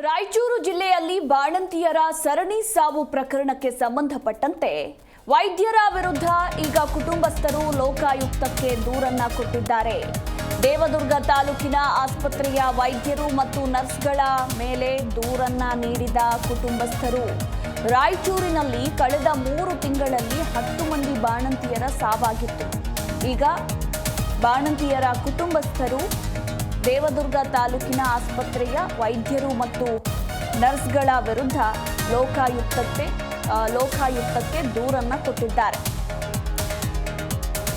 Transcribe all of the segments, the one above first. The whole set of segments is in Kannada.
ರಾಯಚೂರು ಜಿಲ್ಲೆಯಲ್ಲಿ ಬಾಣಂತಿಯರ ಸರಣಿ ಸಾವು ಪ್ರಕರಣಕ್ಕೆ ಸಂಬಂಧಪಟ್ಟಂತೆ ವೈದ್ಯರ ವಿರುದ್ಧ ಈಗ ಕುಟುಂಬಸ್ಥರು ಲೋಕಾಯುಕ್ತಕ್ಕೆ ದೂರನ್ನ ಕೊಟ್ಟಿದ್ದಾರೆ. ದೇವದುರ್ಗ ತಾಲೂಕಿನ ಆಸ್ಪತ್ರೆಯ ವೈದ್ಯರು ಮತ್ತು ನರ್ಸ್ಗಳ ಮೇಲೆ ದೂರನ್ನ ನೀಡಿದ ಕುಟುಂಬಸ್ಥರು ರಾಯಚೂರಿನಲ್ಲಿ ಕಳೆದ 3 ತಿಂಗಳಲ್ಲಿ 10 ಮಂದಿ ಬಾಣಂತಿಯರ ಸಾವಾಗಿತ್ತು. ಈಗ ಬಾಣಂತಿಯರ ಕುಟುಂಬಸ್ಥರು ದೇವದುರ್ಗ ತಾಲೂಕಿನ ಆಸ್ಪತ್ರೆಯ ವೈದ್ಯರು ಮತ್ತು ನರ್ಸ್ಗಳ ವಿರುದ್ಧ ಲೋಕಾಯುಕ್ತಕ್ಕೆ ದೂರನ್ನ ಕೊಟ್ಟಿದ್ದಾರೆ.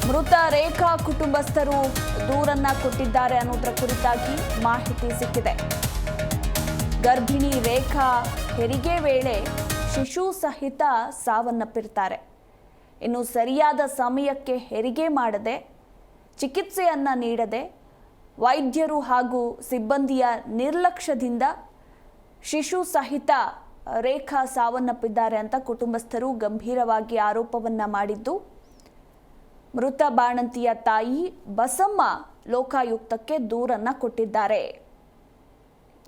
ಮೃತ ರೇಖಾ ಕುಟುಂಬಸ್ಥರು ದೂರನ್ನ ಕೊಟ್ಟಿದ್ದಾರೆ ಅನ್ನೋದರ ಕುರಿತಾಗಿ ಮಾಹಿತಿ ಸಿಕ್ಕಿದೆ. ಗರ್ಭಿಣಿ ರೇಖಾ ಹೆರಿಗೆ ವೇಳೆ ಶಿಶು ಸಹಿತ ಸಾವನ್ನಪ್ಪಿರ್ತಾರೆ. ಇನ್ನು ಸರಿಯಾದ ಸಮಯಕ್ಕೆ ಹೆರಿಗೆ ಮಾಡದೆ, ಚಿಕಿತ್ಸೆಯನ್ನ ನೀಡದೆ, ವೈದ್ಯರು ಹಾಗೂ ಸಿಬ್ಬಂದಿಯ ನಿರ್ಲಕ್ಷ್ಯದಿಂದ ಶಿಶು ಸಹಿತ ರೇಖಾ ಸಾವನ್ನಪ್ಪಿದ್ದಾರೆ ಅಂತ ಕುಟುಂಬಸ್ಥರು ಗಂಭೀರವಾಗಿ ಆರೋಪವನ್ನ ಮಾಡಿದ್ದು, ಮೃತ ಬಾಣಂತಿಯ ತಾಯಿ ಬಸಮ್ಮ ಲೋಕಾಯುಕ್ತಕ್ಕೆ ದೂರನ್ನ ಕೊಟ್ಟಿದ್ದಾರೆ.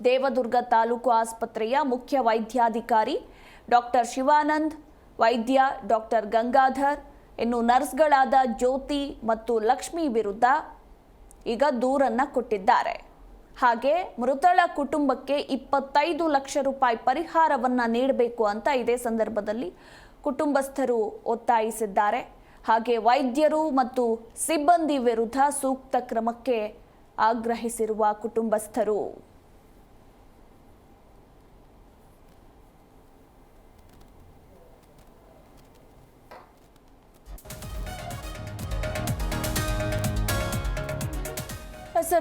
ದೇವದುರ್ಗ ತಾಲೂಕು ಆಸ್ಪತ್ರೆಯ ಮುಖ್ಯ ವೈದ್ಯಾಧಿಕಾರಿ ಡಾಕ್ಟರ್ ಶಿವಾನಂದ್, ವೈದ್ಯ ಡಾಕ್ಟರ್ ಗಂಗಾಧರ್, ಇನ್ನು ನರ್ಸ್ಗಳಾದ ಜ್ಯೋತಿ ಮತ್ತು ಲಕ್ಷ್ಮಿ ವಿರುದ್ಧ ಈಗ ದೂರನ್ನ ಕೊಟ್ಟಿದ್ದಾರೆ. ಹಾಗೆ ಮೃತಳ ಕುಟುಂಬಕ್ಕೆ 25 ಲಕ್ಷ ರೂಪಾಯಿ ಪರಿಹಾರವನ್ನ ನೀಡಬೇಕು ಅಂತ ಇದೇ ಸಂದರ್ಭದಲ್ಲಿ ಕುಟುಂಬಸ್ಥರು ಒತ್ತಾಯಿಸಿದ್ದಾರೆ. ಹಾಗೆ ವೈದ್ಯರು ಮತ್ತು ಸಿಬ್ಬಂದಿ ವಿರುದ್ಧ ಸೂಕ್ತ ಕ್ರಮಕ್ಕೆ ಆಗ್ರಹಿಸಿರುವ ಕುಟುಂಬಸ್ಥರು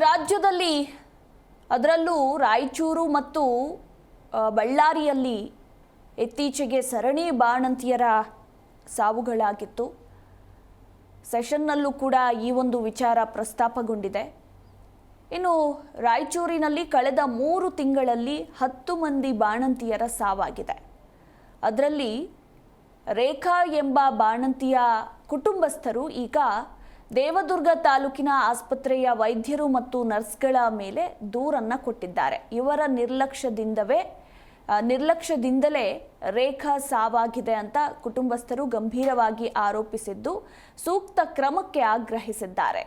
ರಾಜ್ಯದಲ್ಲಿ ಅದರಲ್ಲೂ ರಾಯಚೂರು ಮತ್ತು ಬಳ್ಳಾರಿಯಲ್ಲಿ ಇತ್ತೀಚೆಗೆ ಸರಣಿ ಬಾಣಂತಿಯರ ಸಾವುಗಳಾಗಿತ್ತು. ಸೆಷನ್ನಲ್ಲೂ ಕೂಡ ಈ ಒಂದು ವಿಚಾರ ಪ್ರಸ್ತಾಪಗೊಂಡಿದೆ. ಇನ್ನು ರಾಯಚೂರಿನಲ್ಲಿ ಕಳೆದ 3 ತಿಂಗಳಲ್ಲಿ 10 ಮಂದಿ ಬಾಣಂತಿಯರ ಸಾವಾಗಿದೆ. ಅದರಲ್ಲಿ ರೇಖಾ ಎಂಬ ಬಾಣಂತಿಯ ಕುಟುಂಬಸ್ಥರು ಈಗ ದೇವದುರ್ಗ ತಾಲೂಕಿನ ಆಸ್ಪತ್ರೆಯ ವೈದ್ಯರು ಮತ್ತು ನರ್ಸ್ಗಳ ಮೇಲೆ ದೂರನ್ನ ಕೊಟ್ಟಿದ್ದಾರೆ. ಇವರ ನಿರ್ಲಕ್ಷ್ಯದಿಂದಲೇ ರೇಖಾ ಸಾವಾಗಿದೆ ಅಂತ ಕುಟುಂಬಸ್ಥರು ಗಂಭೀರವಾಗಿ ಆರೋಪಿಸಿದ್ದು, ಸೂಕ್ತ ಕ್ರಮಕ್ಕೆ ಆಗ್ರಹಿಸಿದ್ದಾರೆ.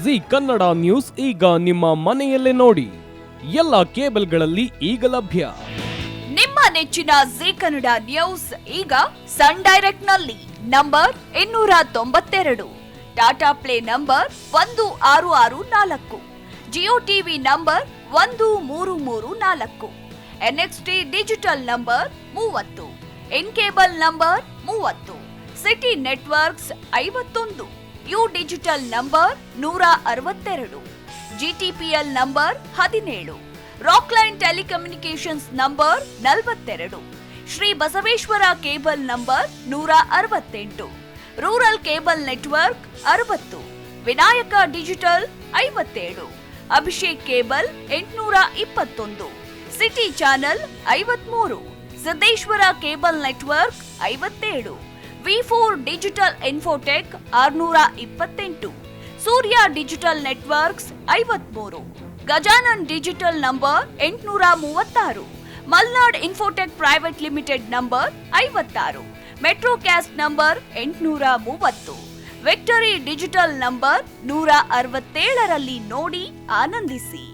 ಜಿ ಕನ್ನಡ ನ್ಯೂಸ್ ಈಗ ನಿಮ್ಮ ಮನೆಯಲ್ಲೇ ನೋಡಿ. ಎಲ್ಲ ಕೇಬಲ್ಗಳಲ್ಲಿ ಈಗ ಲಭ್ಯ. ನಿಮ್ಮ ನೆಚ್ಚಿನ ಜಿ ಕನ್ನಡ ನ್ಯೂಸ್ ಈಗ ಸನ್ ಡೈರೆಕ್ಟ್ ನಲ್ಲಿ number 292, Tata play number 1664, Jio TV number 1334, NXT digital number 30, in cable number 30, city networks 51, U digital number 162, GTPL number 17, Rockline telecommunications number 42, Shri Basaveshwara cable number 168, rural cable network 60, Vinayaka digital 57, Abhishek cable 821, city channel 53, Siddeshwara cable network 57, V4 digital Infotech 628, Surya digital networks 53, Gajanan digital number 836, Malnad Infotech Private Limited number 56, Metrocast number 830, Victory Digital number 167ರಲ್ಲಿ ನೋಡಿ ಆನಂದಿಸಿ.